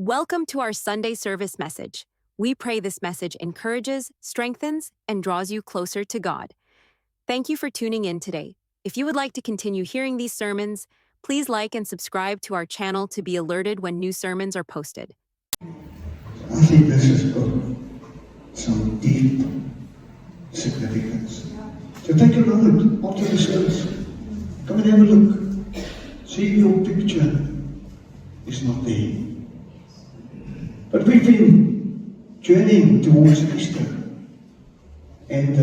Welcome to our Sunday service message. We pray this message encourages, strengthens, and draws you closer to God. Thank you for tuning in today. If you would like to continue hearing these sermons, please like and subscribe to our channel to be alerted when new sermons are posted. I think this has got some deep significance. So take a moment after the service. Come and have a look. See if your picture is not there. But we've been journeying towards Easter. And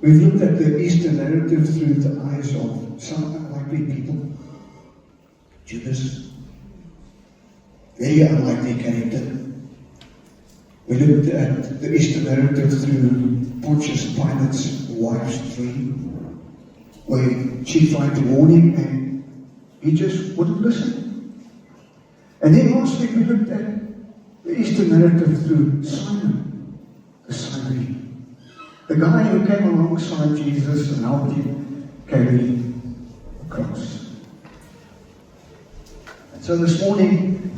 we've looked at the Easter narrative through the eyes of some unlikely people. Judas, very unlikely character. We looked at the Easter narrative through Pontius Pilate's wife's dream, where she tried to warn him and he just wouldn't listen. And then last week we looked at the Easter narrative through Simon, the Cyrene, the guy who came alongside Jesus and helped him carry the cross. And so this morning,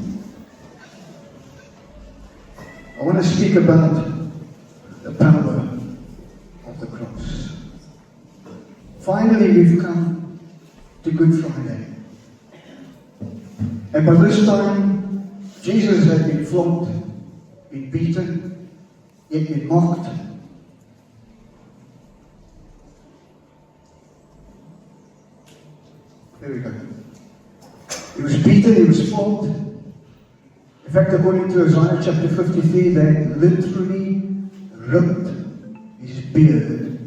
I want to speak about the power of the cross. Finally, we've come to Good Friday. And by this time, Jesus had been flogged, been beaten, yet been mocked. There we go. He was beaten, he was flogged. In fact, according to Isaiah chapter 53, they literally ripped his beard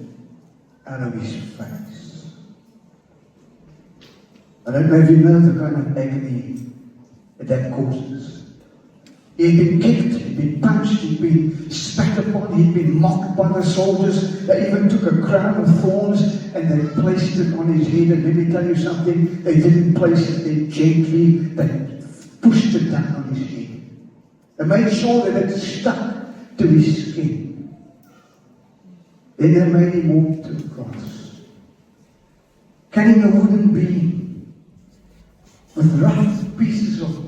out of his face. I don't know if you know the kind of agony that causes. He had been kicked, he'd been punched, he'd been spat upon, he'd been mocked by the soldiers. They even took a crown of thorns and they placed it on his head. And let me tell you something, they didn't place it there gently, they pushed it down on his head. They made sure that it stuck to his skin. Then they made him walk to the cross, carrying a wooden beam with rough pieces of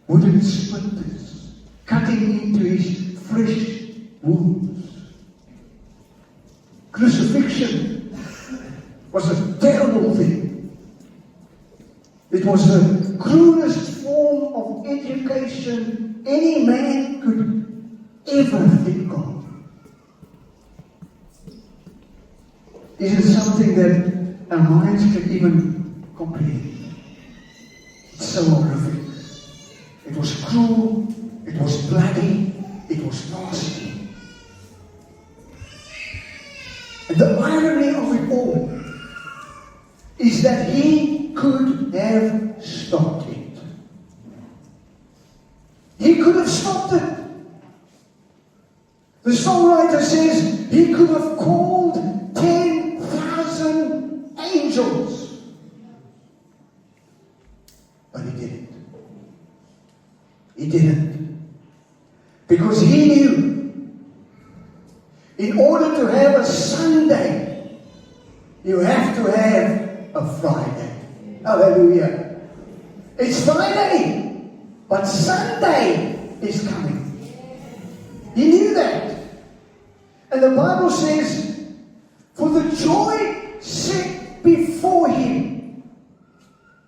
wooden splinters, cutting into his fresh wounds. Crucifixion was a terrible thing. It was the cruelest form of education any man could ever think of. Is it something that our minds can even comprehend? It's so horrific. It was cruel, it was bloody, it was nasty. And the irony of it all is that he could have stopped it. He could have stopped it. The songwriter says he could have called 10,000 angels. But he didn't. He didn't. Because he knew in order to have a Sunday, you have to have a Friday. Hallelujah. It's Friday, but Sunday is coming. He knew that. And the Bible says, for the joy set before him,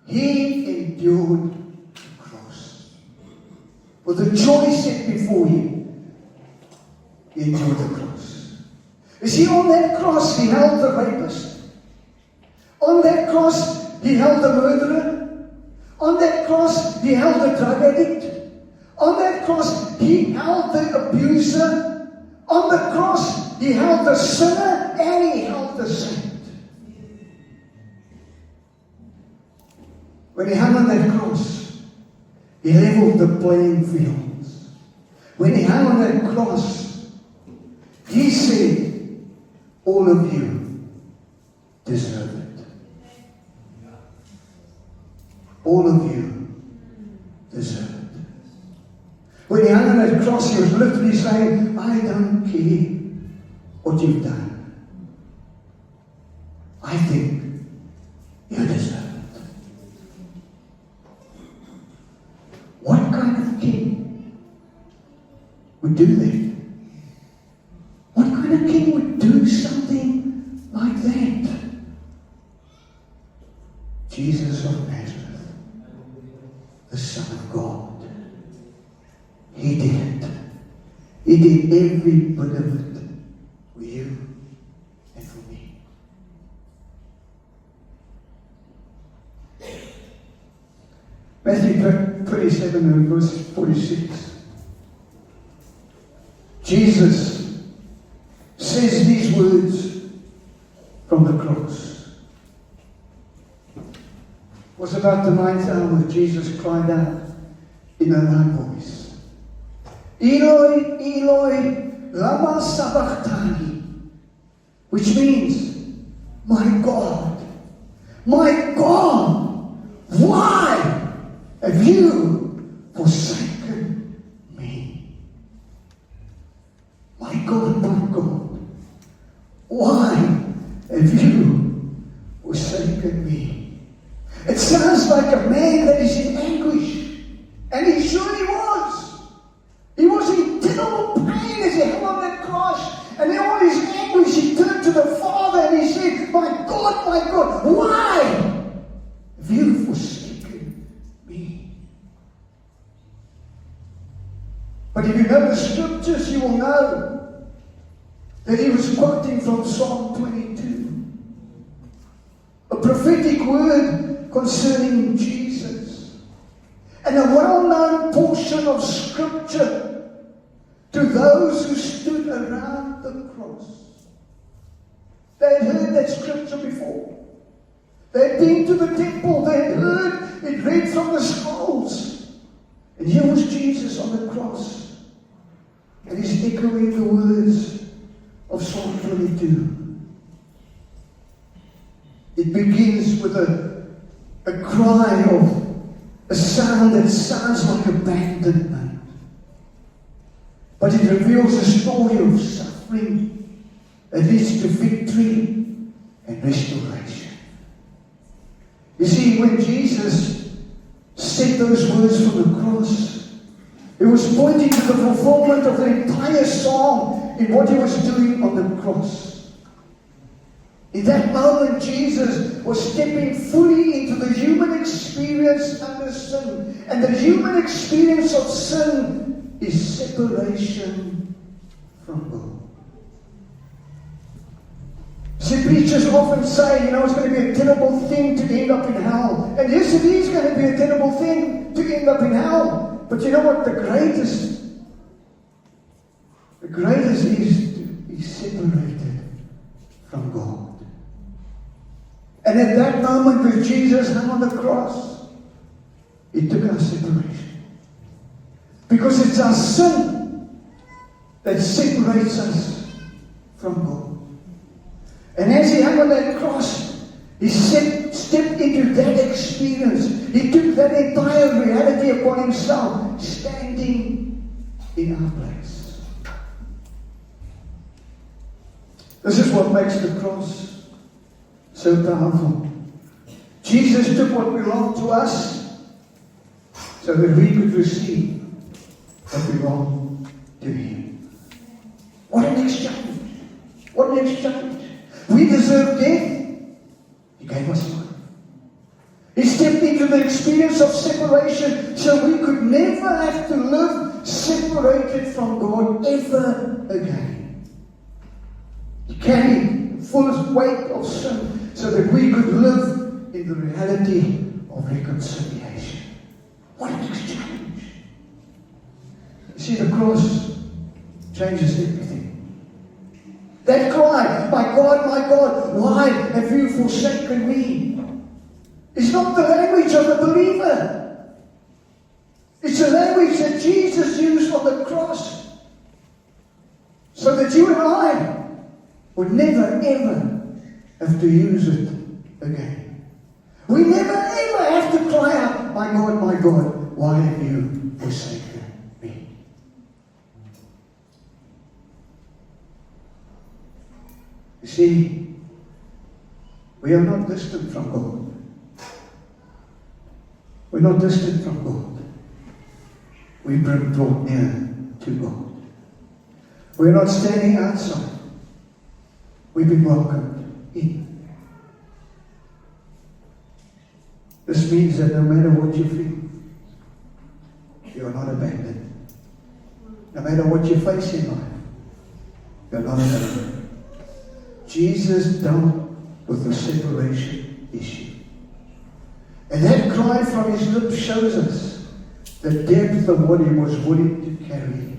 he endured the cross. For the joy set before him, he endured the cross. You see, on that cross, he held the rapist. On that cross, he held the murderer. On that cross, he held the drug addict. On that cross, he held the abuser. On the cross, he held the sinner and he held the saint. When he hung on that cross, he leveled the playing fields. When he hung on that cross, he said, all of you deserve it. All of you deserve it. When he hung on that cross, he was literally saying, I don't care what you've done. I think you deserve it. What kind would do that? What kind of king would do something like that? Jesus of Nazareth, the Son of God. He did it. He did every bit of it for you and for me. Matthew 27 and verse 46. Jesus says these words from the cross. It was about the 9th hour Jesus cried out in a loud voice, Eloi, Eloi, lama sabachthani, which means, my God, why have you forsaken me? My God, why have you forsaken me? It sounds like a man that is in anguish, and he surely was. He was in terrible pain as he hung on that cross, and in all his anguish he turned to the Father and he said, my God, why have you forsaken me? But if you know the scriptures, you will know that he was quoting from Psalm 22, a prophetic word concerning Jesus, and a well-known portion of scripture to those who stood around the cross. They had heard that scripture before. They had been to the temple. They had heard it read from the scrolls. And here was Jesus on the cross. And he's echoing the words of Psalm 22. It begins with a cry of a sound that sounds like abandonment. But it reveals a story of suffering that leads to victory and restoration. You see, when Jesus said those words from the cross, it was pointing to the fulfillment of the entire psalm in what he was doing on the cross. In that moment, Jesus was stepping fully into the human experience under sin. And the human experience of sin is separation from God. See, preachers often say, it's going to be a terrible thing to end up in hell. And yes, it is going to be a terrible thing to end up in hell. But you know what? The greatest is to be separated from God. And at that moment when Jesus hung on the cross, he took our separation. Because it's our sin that separates us from God. And as he hung on that cross, he stepped into that experience. He took that entire reality upon himself, standing in our place. This is what makes the cross so powerful. Jesus took what belonged to us so that we could receive what belonged to him. What an exchange! What an exchange! We deserve death. He gave us life. He stepped into the experience of separation so we could never have to live separated from God ever again. He carried the fullest weight of sin so that we could live in the reality of reconciliation. What an exchange! You see, the cross changes everything. That cry, my God, why have you forsaken me? It's not the language of the believer. It's the language that Jesus used on the cross so that you and I would never ever have to use it again. We never ever have to cry out, my God, why have you forsaken me? You see, we are not distant from God. We're not distant from God. We've been brought near to God. We're not standing outside. We've been welcomed in. This means that no matter what you feel, you are not abandoned. No matter what you face in life, you're not abandoned. Jesus dealt with the separation issue. And that cry from his lips shows us the depth of what he was willing to carry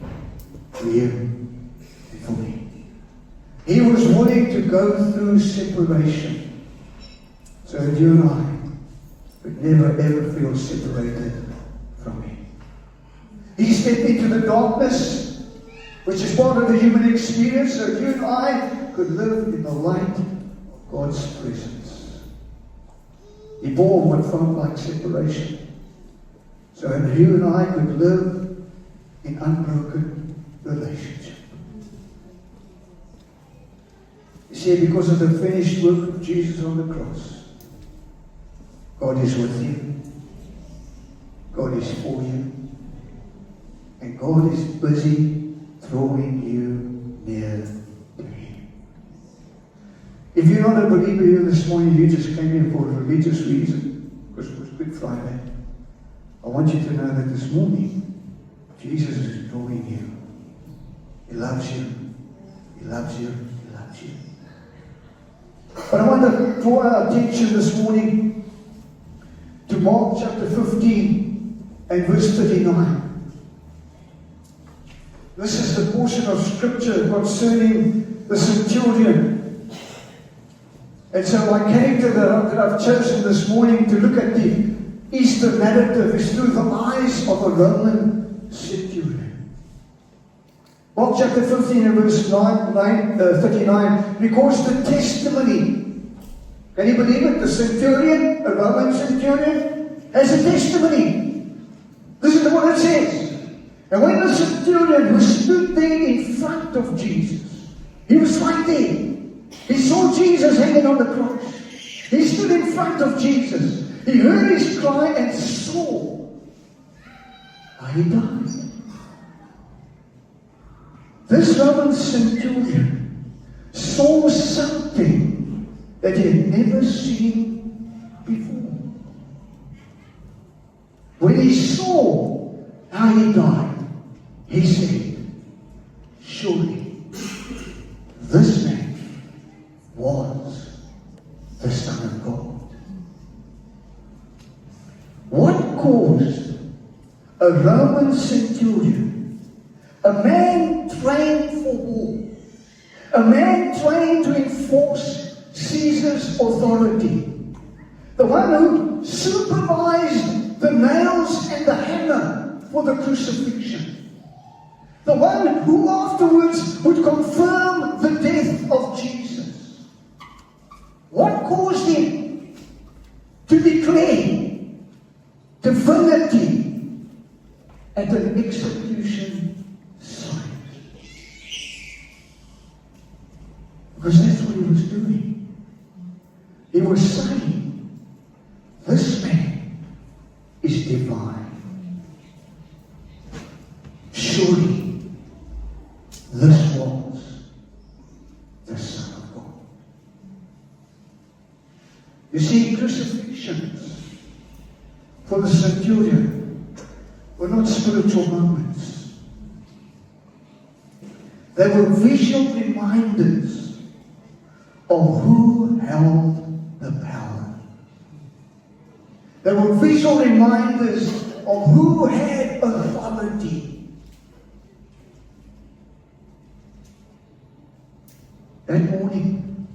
for you and for me. He was willing to go through separation so that you and I would never ever feel separated from him. He stepped into the darkness, which is part of the human experience, so you and I could live in the light of God's presence. He bore what felt like separation, so that you and I could live in unbroken relationship. You see, because of the finished work of Jesus on the cross, God is with you, God is for you, and God is busy drawing you near to him. If you're not a believer here this morning, you just came here for a religious reason, because it was Good Friday, I want you to know that this morning, Jesus is drawing you. He loves you. He loves you. He loves you. But I want to draw our attention this morning to Mark chapter 15 and verse 39. This is the portion of scripture concerning the centurion. And so my character that I've chosen this morning to look at the Easter narrative is through the eyes of a Roman centurion. Mark chapter 15 and verse 39 records the testimony. Can you believe it? The centurion, a Roman centurion, has a testimony. Listen to what it says. And when the centurion who stood there in front of Jesus, he was right there. He saw Jesus hanging on the cross. He stood in front of Jesus. He heard his cry and saw how he died. This Roman centurion saw something that he had never seen before. When he saw how he died, he said, surely this man was the Son of God. What caused a Roman centurion, a man trained for war, a man trained to enforce Caesar's authority, the one who supervised the nails and the hammer for the crucifixion, the one who afterwards would confirm the death of Jesus? What caused him to declare divinity at an execution site? Because that's what he was doing. He was saying, this man is divine. Surely this was the Son of God. You see, crucifixions for the centurion were not spiritual moments. They were visual reminders of who held the power. They were visual reminders of who had authority. That morning,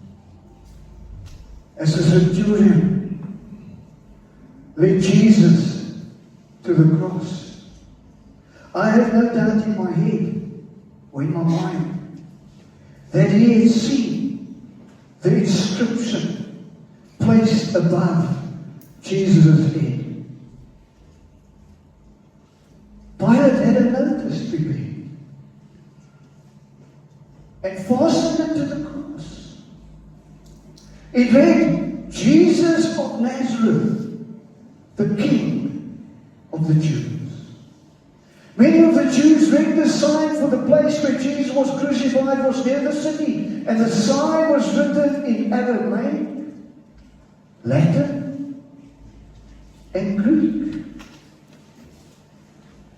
as the centurion led Jesus to the cross, I have no doubt in my head, or in my mind, that he had seen the inscription placed above Jesus' head. Pilate had a notice prepared and fastened it to the cross. It read, Jesus of Nazareth, the King of the Jews. Many of the the Jews read the sign, for the place where Jesus was crucified was near the city. And the sign was written in Aramaic, Latin, and Greek.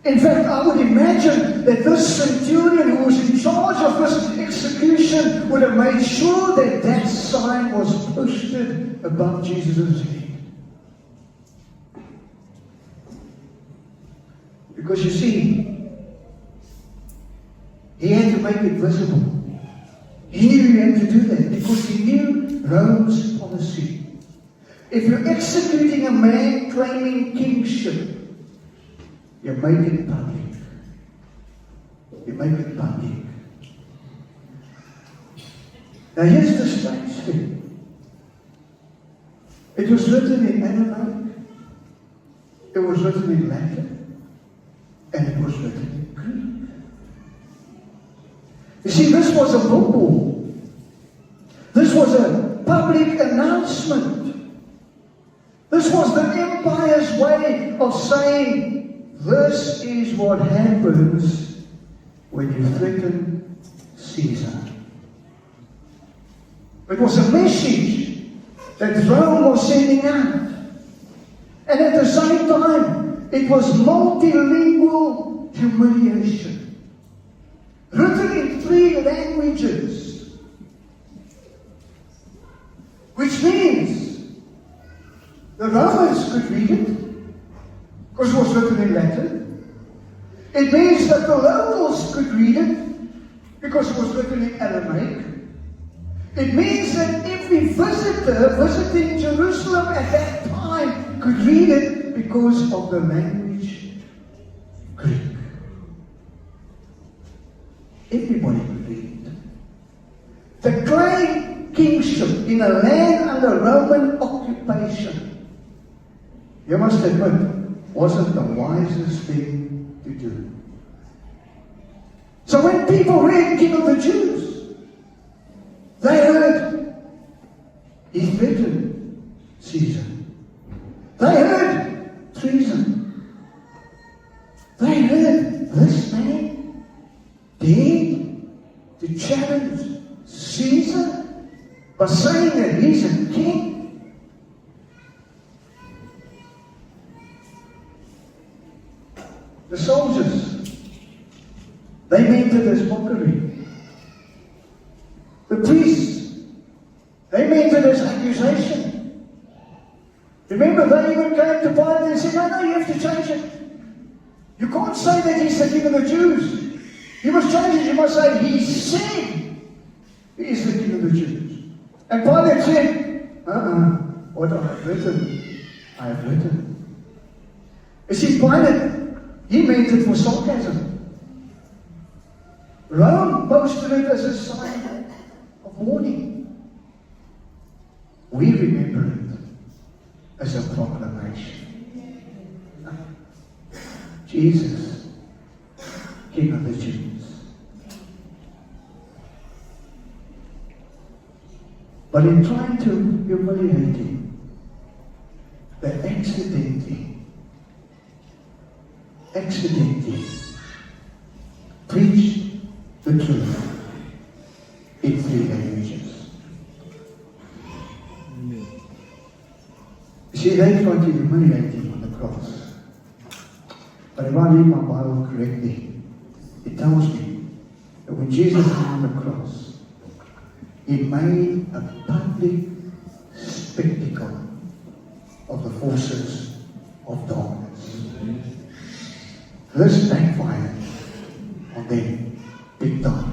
In fact, I would imagine that this centurion who was in charge of this execution would have made sure that that sign was posted above Jesus' head. Because you see, he had to make it visible. He knew he had to do that because he knew Rome's policy. If you're executing a man claiming kingship, you make it public. You make it public. Now here's the strange thing. It was written in Aramaic. It was written in Latin. And it was written in Greek. You see, this was a billboard. This was a public announcement. This was the empire's way of saying, this is what happens when you threaten Caesar. It was a message that Rome was sending out. And at the same time, it was multilingual humiliation. Written in 3 languages. Which means the Romans could read it, because it was written in Latin. It means that the locals could read it, because it was written in Aramaic. It means that every visitor visiting Jerusalem at that time could read it, because of the language Greek. Everybody could read it. To claim kingship in a land under Roman occupation, you must admit, wasn't the wisest thing to do. So when people read King of the Jews, they heard, he threatened Caesar. They heard treason. They heard this man dared to challenge Caesar by saying that he's a king. The soldiers, they meant it as mockery. The priests, they meant it as accusation. Remember, they even came to Pilate and said, no, you have to change it. You can't say that he's the King of the Jews. You must change it. You must say, he said he is the King of the Jews. And Pilate said, what I have written, I have written. You see, Pilate, he meant it for sarcasm. Rome posted it as a sign of mourning. We remember it as a proclamation. Jesus, King of the Jews. But in trying to humiliate him, they accidentally preached the truth in 3 languages. You see, they tried to humiliate him on the cross. But if I read my Bible correctly, it tells me that when Jesus was on the cross, he made a public spectacle of the forces of darkness. This backfired on them big time.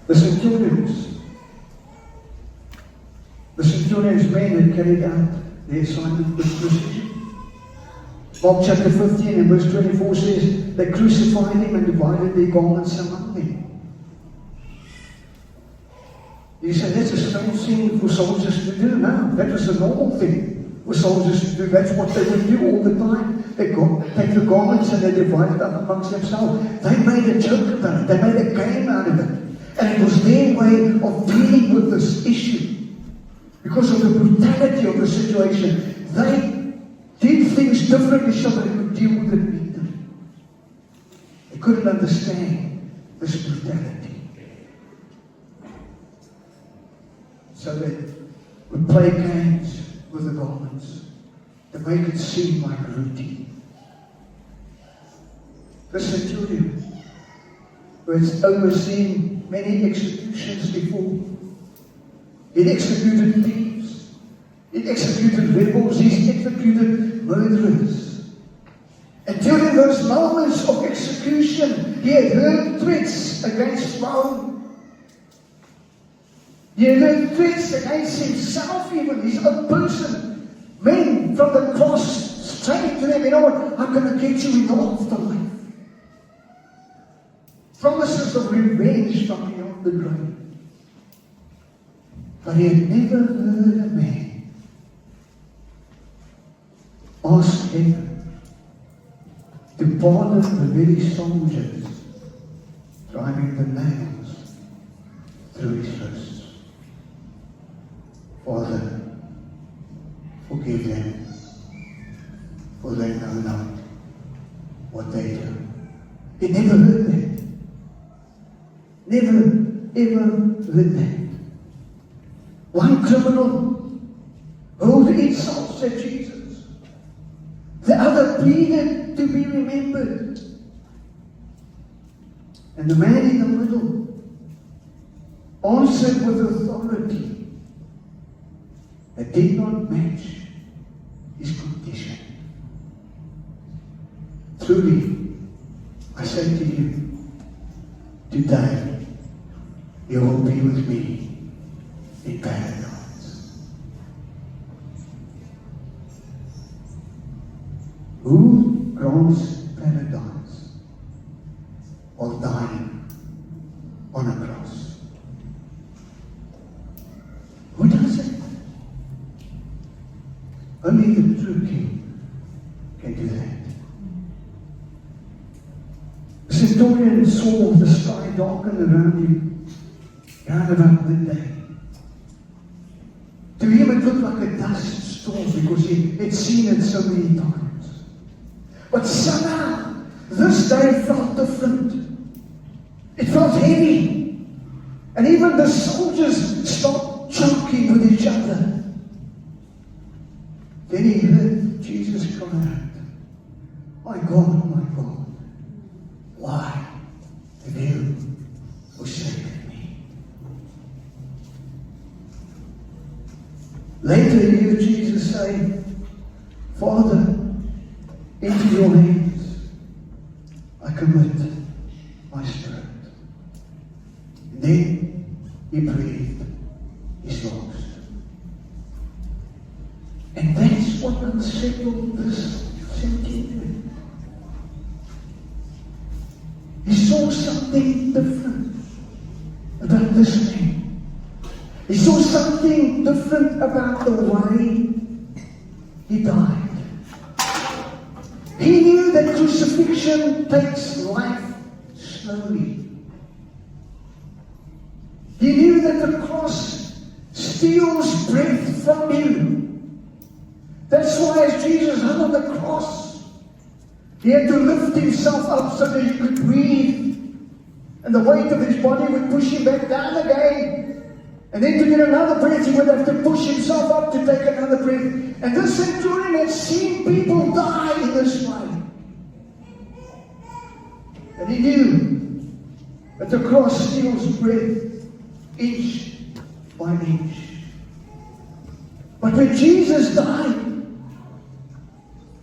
The centurions men that carried out the assignment with precision. Mark chapter 15 and verse 24 says, they crucified him and divided their garments among them. You say, that's a strange thing for soldiers to do. No, that was a normal thing for soldiers to do. That's what they would do all the time. They take the garments and they divided up amongst themselves. They made a joke about it. They made a game out of it. And it was their way of dealing with this issue. Because of the brutality of the situation, they did things differently so they could deal with it better. They couldn't understand this brutality. So they would play games with the garments to make it seem like routine. The centurion, who had overseen many executions before, he'd executed thieves, he'd executed rebels, he's executed murderers. And during those moments of execution, he had heard threats against Rome. He had heard threats against himself, even his own person. Men from the cross saying to them, you know what, I'm going to get you in the afterlife. Promises of revenge from beyond the grave. But he had never heard a man ask heaven to pardon the very soldiers driving the nails through his wrists. Father, forgive them, for they know not what they do. He never heard that. Never, ever heard that. One criminal hurled insults at Jesus. The other pleaded to be remembered. And the man in the middle answered with authority that did not match his condition. Truly, I say to you, today you will be with me in paradise. Who grants paradise while dying on a cross? Who does it? Only the true King can do that. The centurion saw the sky darken around him round about midday. To him it looked like a dust storm because he had seen it so many times. But somehow this day felt different. It felt heavy. And even the soldiers stopped joking with each other. Then he heard Jesus cry out, my God, why have you forsaken me? Later he heard Jesus say, Father, into your hands I commit my spirit. And then he breathed his last. And that's what unsettled this centurion. He saw something different about this man. He saw something different about the way he died. He knew that crucifixion takes life slowly. He knew that the cross steals breath from you. That's why as Jesus hung on the cross, he had to lift himself up so that he could breathe. And the weight of his body would push him back down again. And then to get another breath, he would have to push himself up to take another breath. And this centurion had seen people die in this way. And he knew that the cross steals breath inch by inch. But when Jesus died,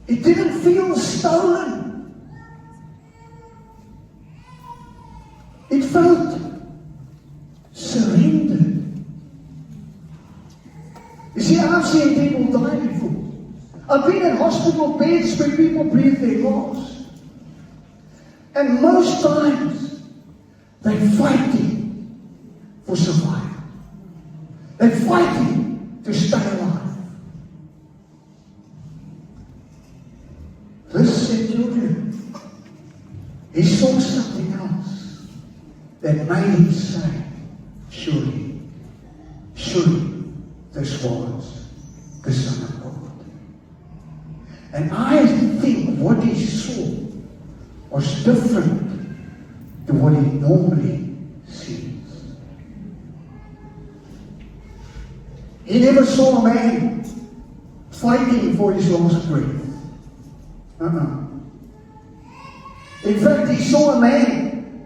it didn't feel stolen. It felt surrendered. You see, I've seen people die before. I've been in hospital beds where people breathe their last. And most times, they're fighting for survival. They're fighting to stay alive. This centurion, he saw something else that made him say, surely this was the Son of God. And I I think what he saw was different to what he normally sees. He never saw a man fighting for his last breath. In fact, he saw a man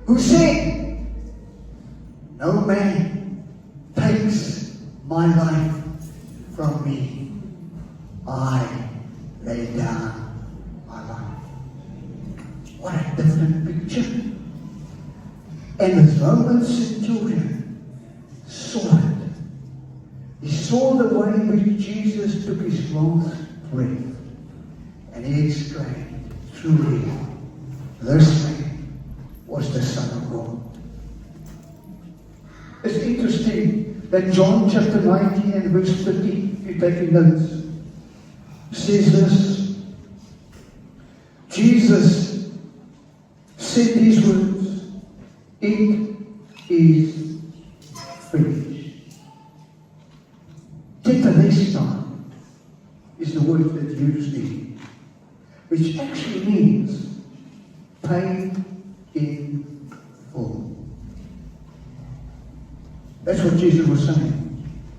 who said, "No man takes my life from me. I lay down my life." What a different picture. And the Roman centurion saw it. He saw the way in which Jesus took his last breath. And he exclaimed, "Truly, this man was the Son of God." It's interesting that John chapter 19 and verse 30, if you're taking notes, says this. Jesus said these words, "It is finished." Tetelestai is the word that's used here, which actually means paid in full. That's what Jesus was saying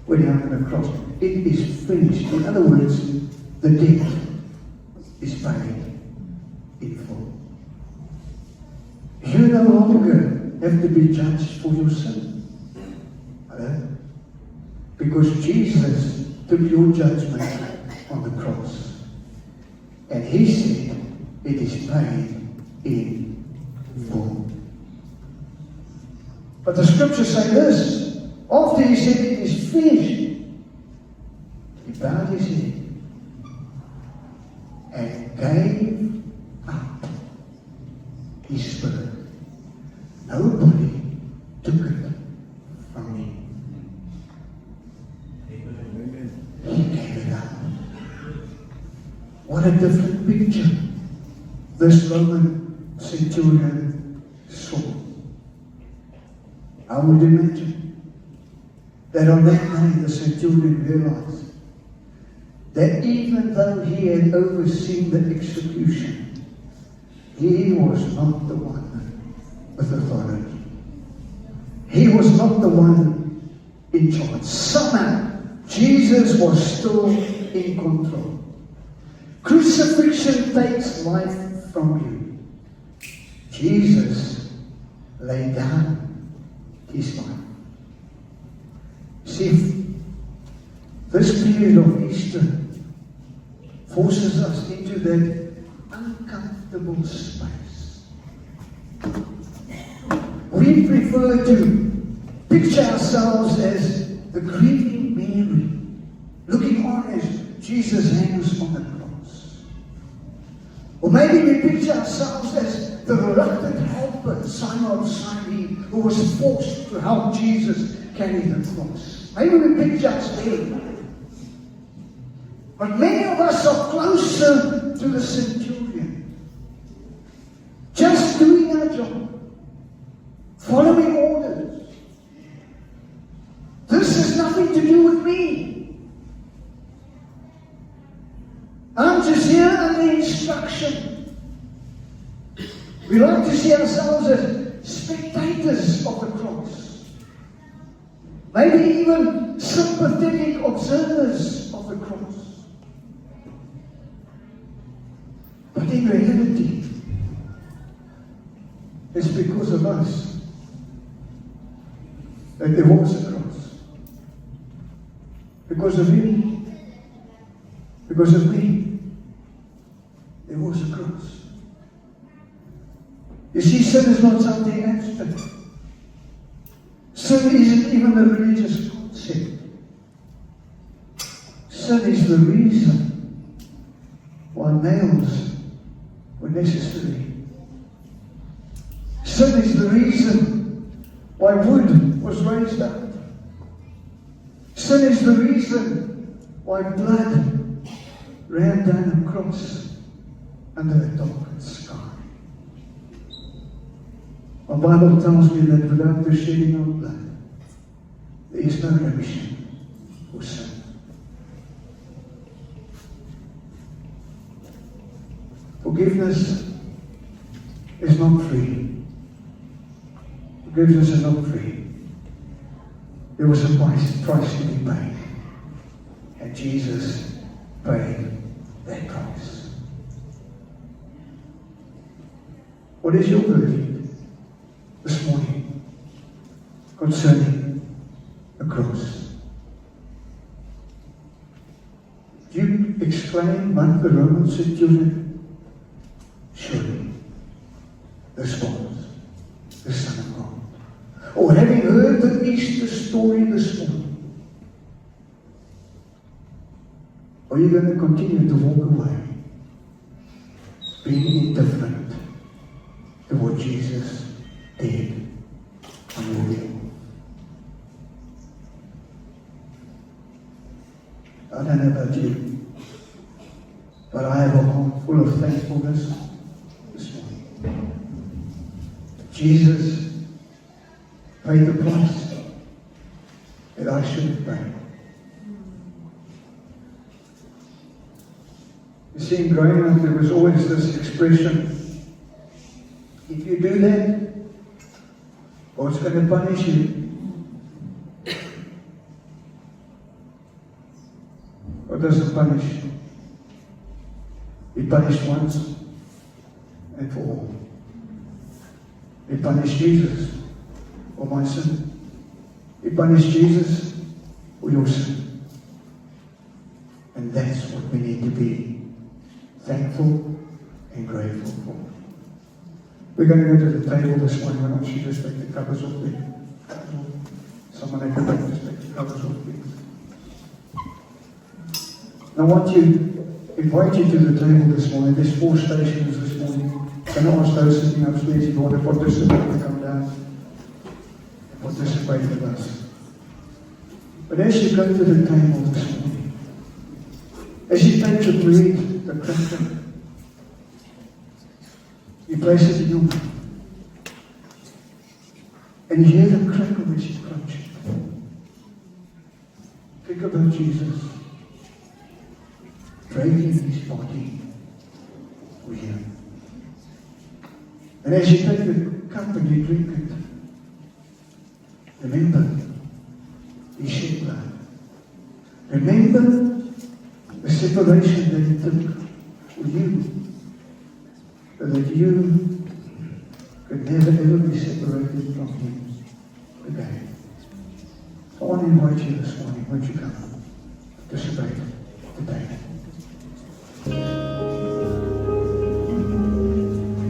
when he hung on the cross. It is finished. In other words, the debt is paid in full. You no longer have to be judged for your sin. Hello? Because Jesus took your judgment on the cross. And he said, it is paid in full. But the scriptures say this. After he said it is finished, he bowed his head and gave up his spirit. Nobody took it from me. He gave it up. What a different picture this Roman centurion saw. I would imagine that on that night the centurion realized that even though he had overseen the execution, he was not the one with authority. He was not the one in charge. Somehow, Jesus was still in control. Crucifixion takes life from you. Jesus laid down his life. See, this period of Easter forces us into that uncomfortable space. We prefer to picture ourselves as the grieving Mary, looking on as Jesus hangs on the cross. Or maybe we picture ourselves as the reluctant helper, Simon of Cyrene, who was forced to help Jesus carry the cross. Maybe we picture us there. But many of us are closer to the centurion, just doing our job, following orders. This has nothing to do with me. I'm just here under instruction. We like to see ourselves as spectators of the cross. Maybe even sympathetic observers of the cross. But in reality, it's because of us that there was a cross. Because of you, because of me, there was a cross. You see, sin is not something abstract. Sin isn't even a religious concept. Sin is the reason why nails were necessary. Sin is the reason why wood was raised up. Sin is the reason why blood ran down a cross under a darkened sky. My Bible tells me that without the shedding of blood, there is no remission for sin. Forgiveness is not free. Forgiveness is not free. There was a price to be paid. And Jesus paid that price. What is your verdict this morning concerning the cross? Do you exclaim like the Roman centurion, surely this was the Son of God? Or having heard the Easter story this morning, are you going to continue to walk away being indifferent to what Jesus did on your behalf? I don't know about you, but I have a heart full of thankfulness this morning. Jesus paid the price that I should have paid. You see, growing up, there was always this expression, if you do that, God's going to punish you. God doesn't punish. He punished once and for all. He punished Jesus for my sin. He punished Jesus for your sin. And that's what we need to be thankful and grateful for. We're going to go to the table this morning. Why don't you just take the covers off there? Someone at the back, just take the covers off there. I want to invite you to the table this morning. There's 4 stations this morning. I'm going to ask those sitting upstairs if you want to participate to come down and participate with us. But as you go to the table this morning, as you take the bread, the cracker, you place it in your mouth, and you hear the crackle as you crunch it. Think about Jesus breaking his body for you. And as you take the cup and you drink it, remember, he shed blood. Remember the separation that he took for you, so that you could never ever be separated from him again. So I want to invite you this morning, won't you come?